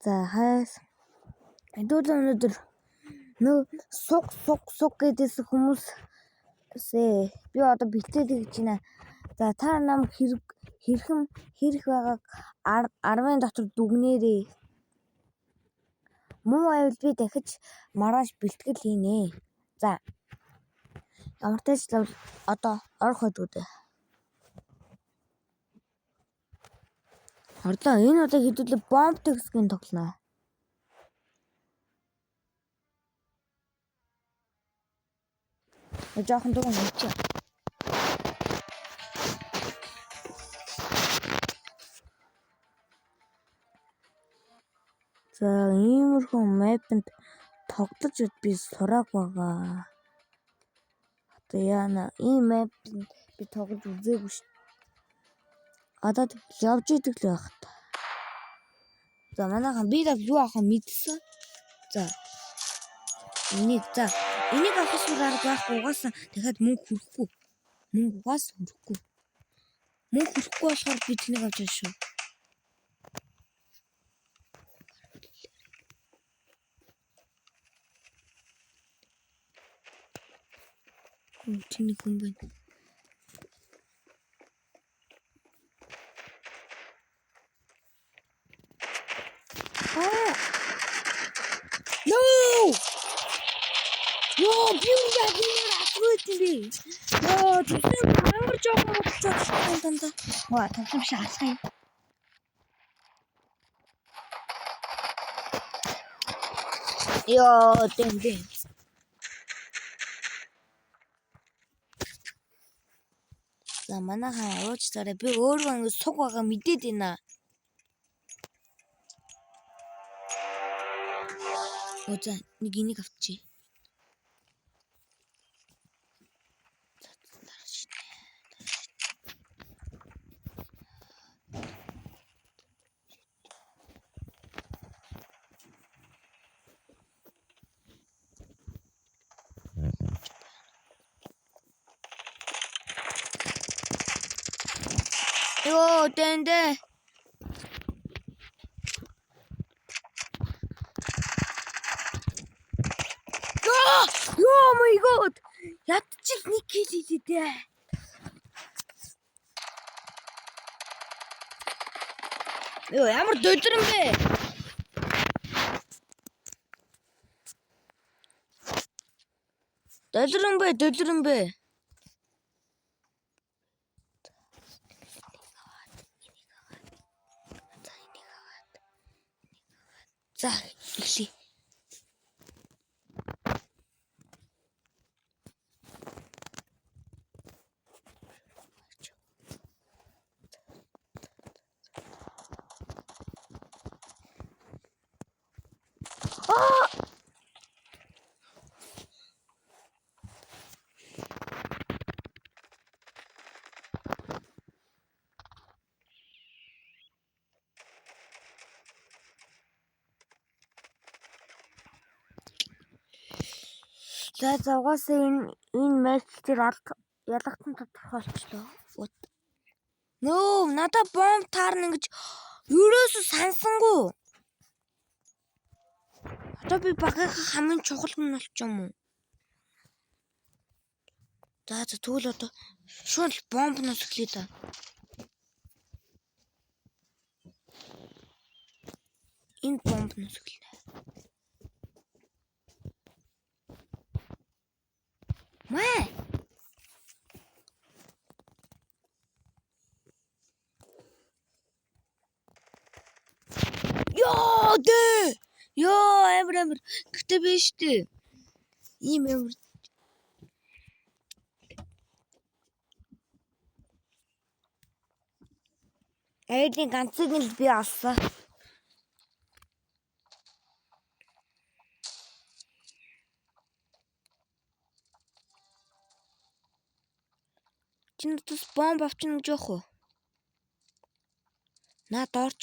За хайс. Өнөөдөр нөө суг гэдээс хүмүүс би одоо битээд гэж байна. За та нам хэрэг байгааг 10-ын дотор дүгнээрээ. Муу байвал би дахиж маргааш бэлтгэл хийнэ. За. Ямар ч тач одоо орох байдгүй дээ. Орлоо энэ удаа хэдүүлээ бомб төгсгийн тоглоно. Жоохон дуун хийчих. За иймэрхүү мэпэнд тоглож би сурааг байгаа. Одоо яана ийм мэпэнд би тоглож үзээгүй шүү. Одоо явж идэг л байх та. За манайхан би юу авах мэдсэн. За энийг авах арга байхгүй угаасаа дахиад мөнгө хүрэхгүй. Мөнгө хүрэхгүй болохоор би тэнийг авч яаш шүү. Чиний хүн байна. Би яагаад атгүйтэй. Түсэн ямар жоохон болчихсон дандаа. Тавсан биш алхах юм. Дэм. За манайхаа уучлаарай. Би өөрөө ингэ суг байгаа мэдээд байна. За нэг энийг авчи. Дэнэ. Oh my god. Ядчих нэг хийлээ. Ямар дөдрөн бэ? Дөдрөн бэ. За, ихлий. За угаасаа энэ матч дээр ялгсан тодорхойлчлоо. Надад бомб таарна гэж ерөөсө сансангүй. Одоо би багийнхаа хамгийн чухал хүн болчих юм уу? За тэгвэл одоо шууд бомбноос эхлэе да. Энэ бомбноос эхлэе. Амар. Гэтэ биш дээ. Ийм амар. Эдийн ганцыг л би авсан. Чиний бомб авчихна гэж яах вэ? Наад орч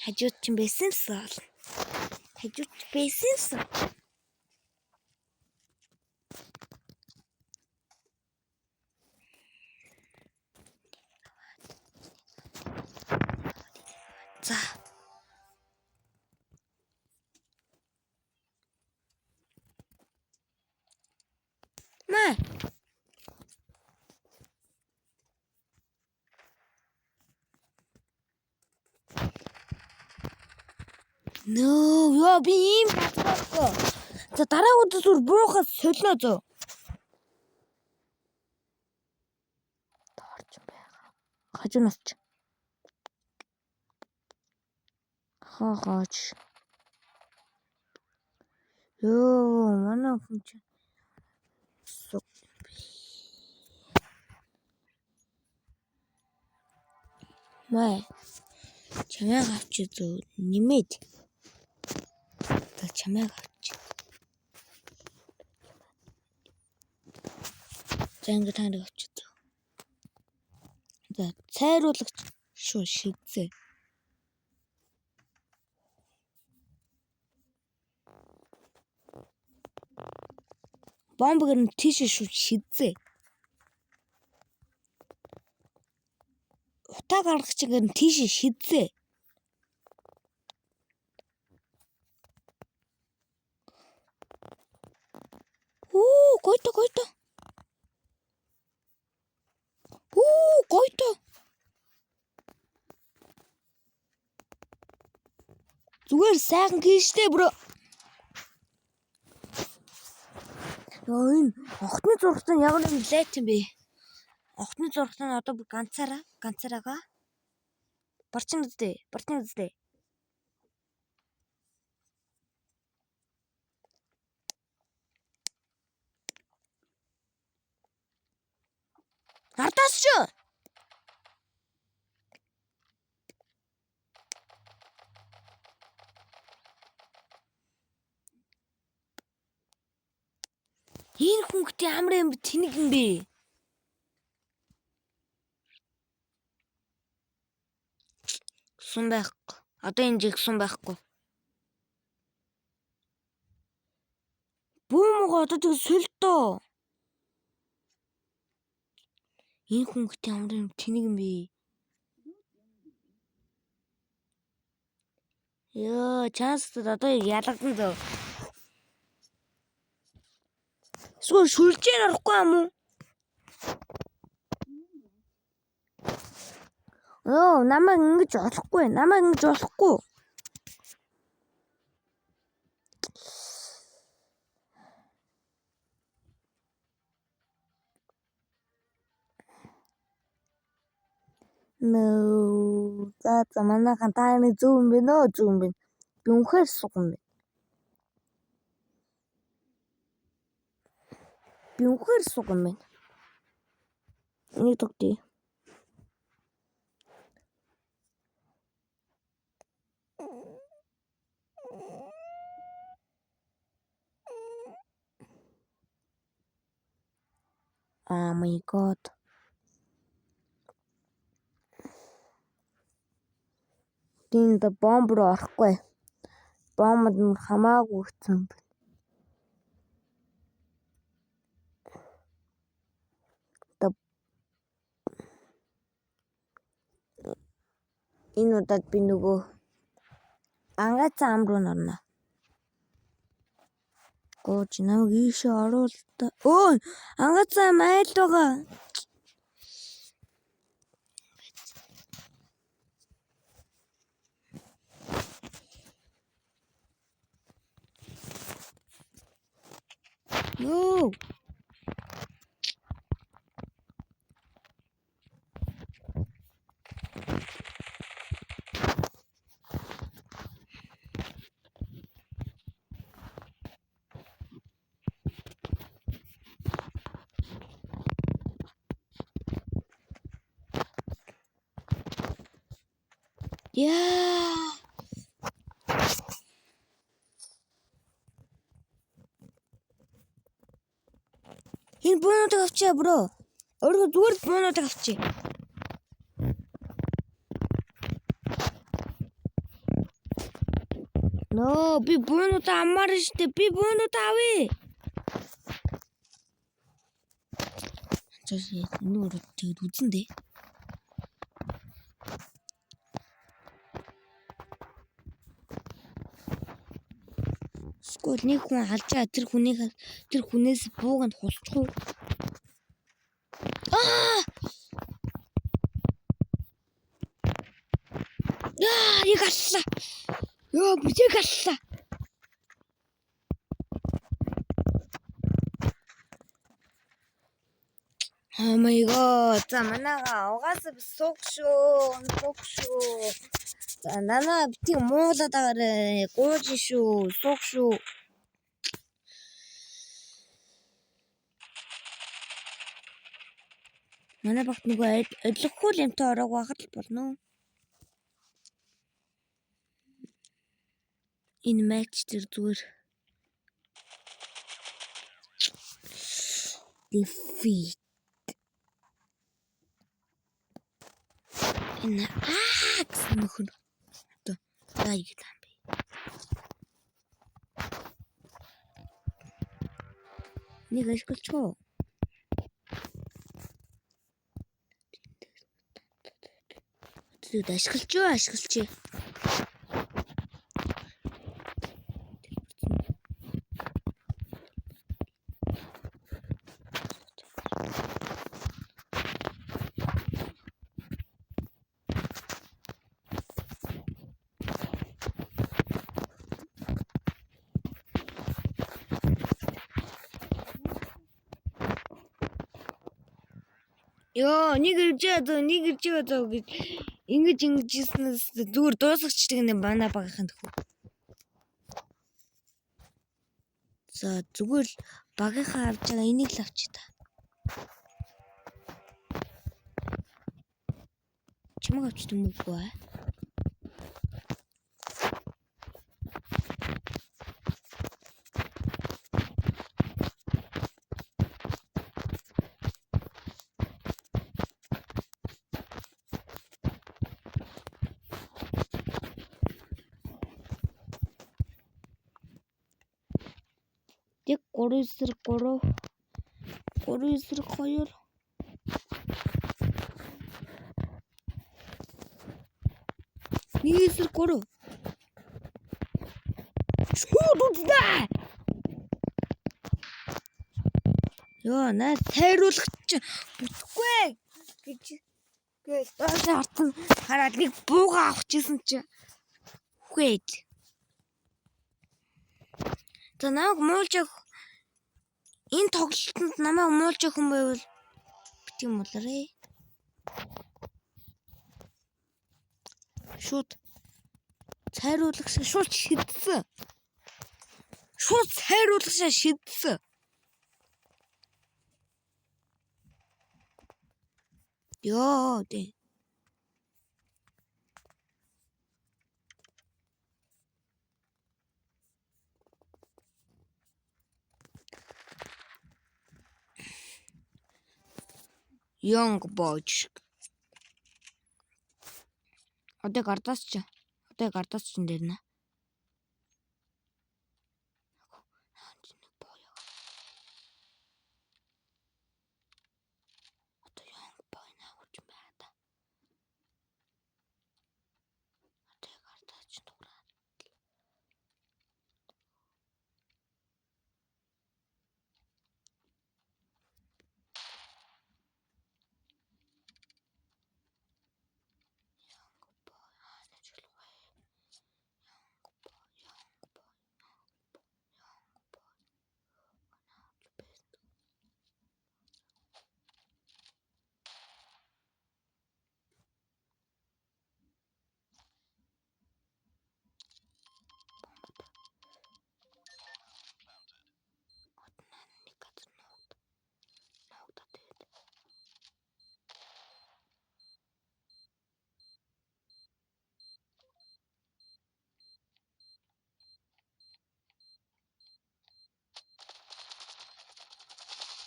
хажууд чинь байсан юм. За. Нөө би ийм батлахгүй. За дараагийн зүйл буухаас солино зөө. Таарч байгаа. Хажуунаас ч. Хаач. Манай хүн чи. Май. Чамайг авч зөө нэмээд. Чамайг авч. За ингэ танд авч зөө. За цайруулагч шүү шигзээ. Бомбгэр нь тийш шүү шигзээ. Утаа гаргах чигээр нь тийш шидзээ. Гойто. Гойто. Зүгээр сайхан хийжтэй бро. Энэ охтны зургатан яг нэг лайт юм бэ. Охтны зургатан одоо би ганцаараа барчин үздэй. Ардаас ч. Энэ хүнхтэй амар юм тэнэг юм бэ. Сум байхгүй. Одоо энэ жигсэн байхгүй. Бүүмгоо одоо тэг сүлтөө. Энэ хүнхтэй амар юм тэнэг юм бэ. Чанстад одоо ялгдан зөө. Эсвэл шүлжээр орохгүй юм уу? Намайг ингэж олохгүй. За манайхан тааны зөв юм бэ. Би үнэхээр суг юм бэ. Энийг тогтъё. Oh my god. Тэнд бомб руу орохгүй. Бомбд нь хамаагүй хэцүү. Энэ удаад би нөгөө ангаацсан ам руу орно. Гооч намайг ийшээ оруул та. Ангаацсан ам айл байгаа. Яа. Энэ буунуудыг авчаа бро. Өөрөө зүгээр буунуудыг авчи. Би буунуудаа амаар штэ. Би буунуудаа авъя. Чашаа нүрэ тэгэд үзэн дээ. Скол нэг хүн алжаа тэр хүнээс бууганд хулчих уу? Яг аллаа. Ёо бүжиг аллаа. Oh my god. За манайга угаасаа суух шүү. За нанаа битгий муулаад агараа. Гууж шүү. Суух шүү. Манай багт нөгөө одлоггүй юмтай ороог байхад л болно. Энэ матч тэр зүгээр defeat. Энэ гэсэн нөхөр. Одоо яг юм бэ. Нэг ашиглачгүй. Ашиглаж. Ёо, нэг ирж байгаа гэж ингэж хийснээс зүгээр дуусахчдаг нэг манай багийнхан тхүү. За зүгээр багийнхаа авч байгаа энийг л авчи та. Чимээ авч тэмээгүй аа. Тэг 3 эсрэг 2 1 эсрэг 2 Шууд үзлээ. Ёо, наа тайруулах чи бүтэхгүй гэж доош хартан хараад нэг бууга авах гэсэн чи үхээд. За намайг муулж энэ тоглолтод намайг муулж хүн байвал бити муулаарэ. Шууд цайруулагч шууд шидсэн. Ёо дээ. Young boy. Одоо гардаас ч энэ дэрнэ. Одоо young boy наагч байна. Одоо гардаас ч дуурай.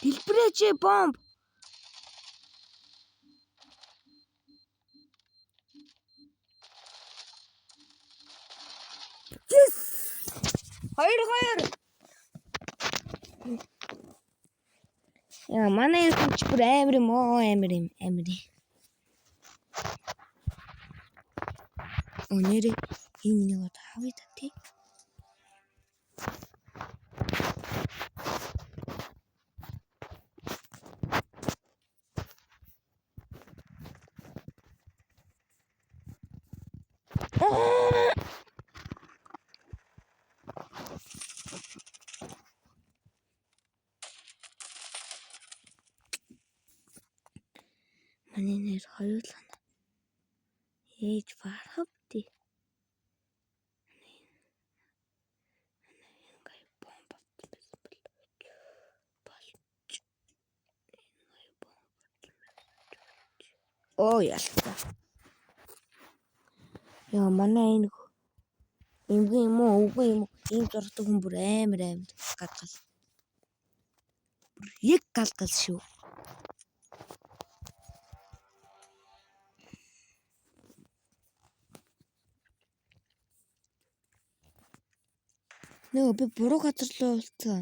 Дэлбэрээч бомб. Yes! 2-2. Яа, манай хүн ч бүр амар юм. Өнөөдөр энэ нэг тавь та тий. нэр хоёулаа. Ээж барахвти. Гай бомб оо ялцаа. Яа манай энэ эмгэн юм уу үгүй юм уу? Ийм зурдаг хүн бүр амар гадгал. Бүр яг гадгал шүү. Нөө би буруу газар руу улцсан.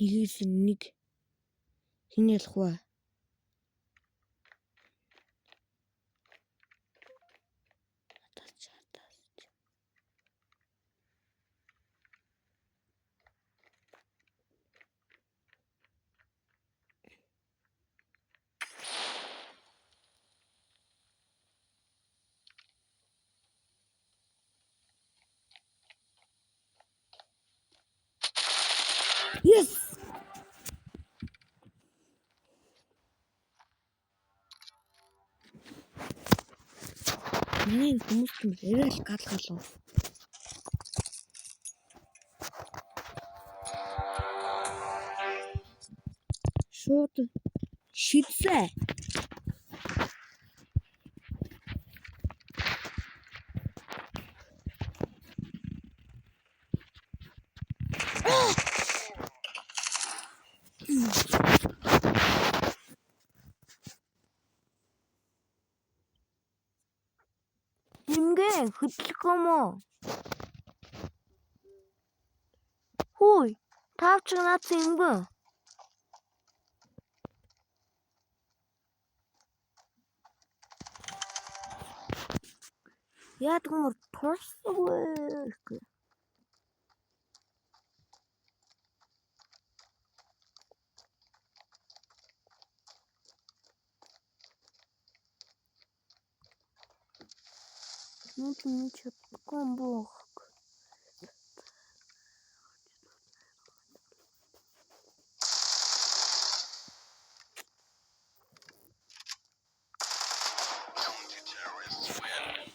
Нэгээс нэг хин ялах вэ? Yes. Миний хүмүүс юм эрэл гадгалаа. Шууд шидсэ. Имгэн хөдлөх юм уу? Хүй, тавч наац имгэн. Яад гомор торсгүй. Ничего комбо.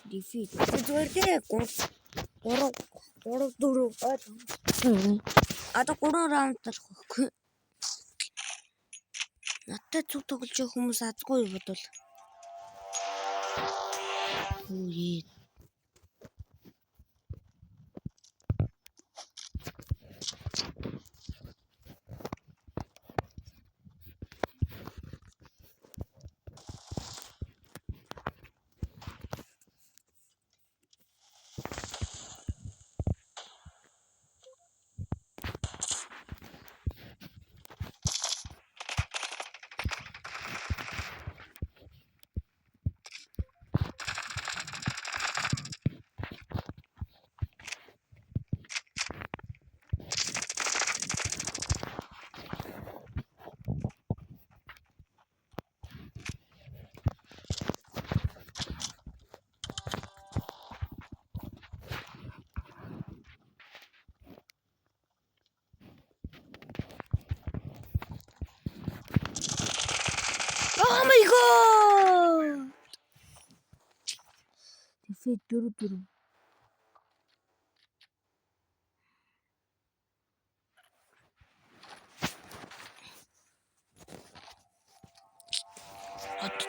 Defeat. Зүгээр гурав дөрөв. Одоо 3 раунд талахгүй. Надтай цуг тоглож байгаа хүмүүс азгүй бодвол. Үе. Oh my god! Defeat дөрөв.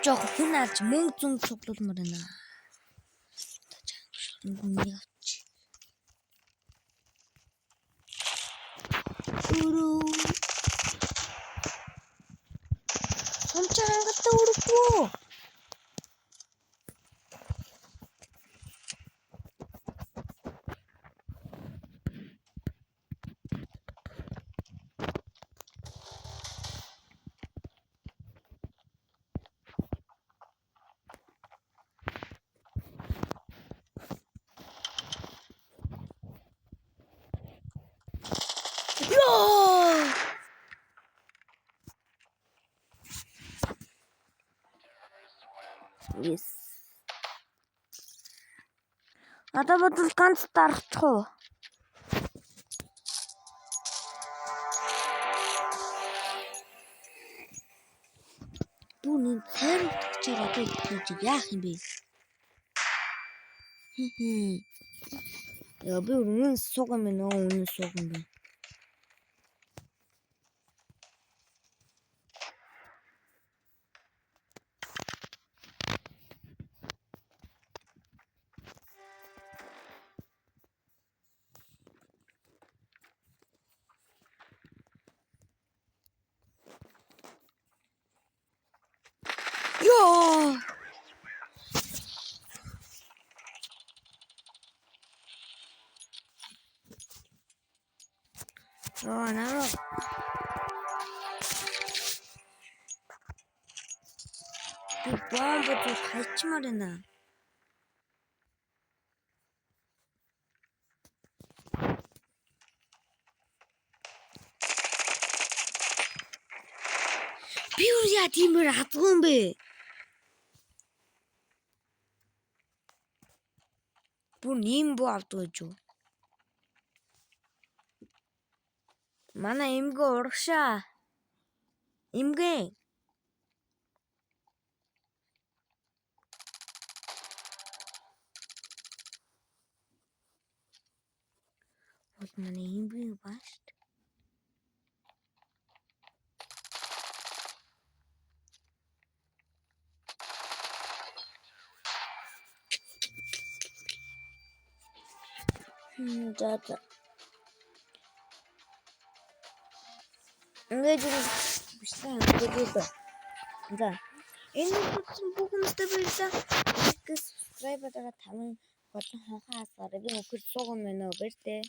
Жоох хүн алж мөнгө зүүн цуглуулмаар байна. Мөнгө авч. Өрөө. Сумчаа хангалттай өрөхгүй. Yes. Одоо бодвол ганц дарах уу? Түүний цайр утгачаар одоо итгэж яах юм бэ? Яа би үнэн сууган байна уу? Үнэн сууган байна. Ёо! Народ. Би бомбод хайчмаар байна. Би юу яа тиймэр хадгүй юм бэ? Бүр нэм буу авдаг гэж юу? Манай эмгэ урагшаа. Эмгэ. Бол манай эмгэ бааш. За. Ингээд бичлээ хэлээ. За. Энэ бүхнэстэ баярлалаа. Subscribe-аа таван болон хонхоо хасаарай. Би өхөр сууган байна уу? Баяртай.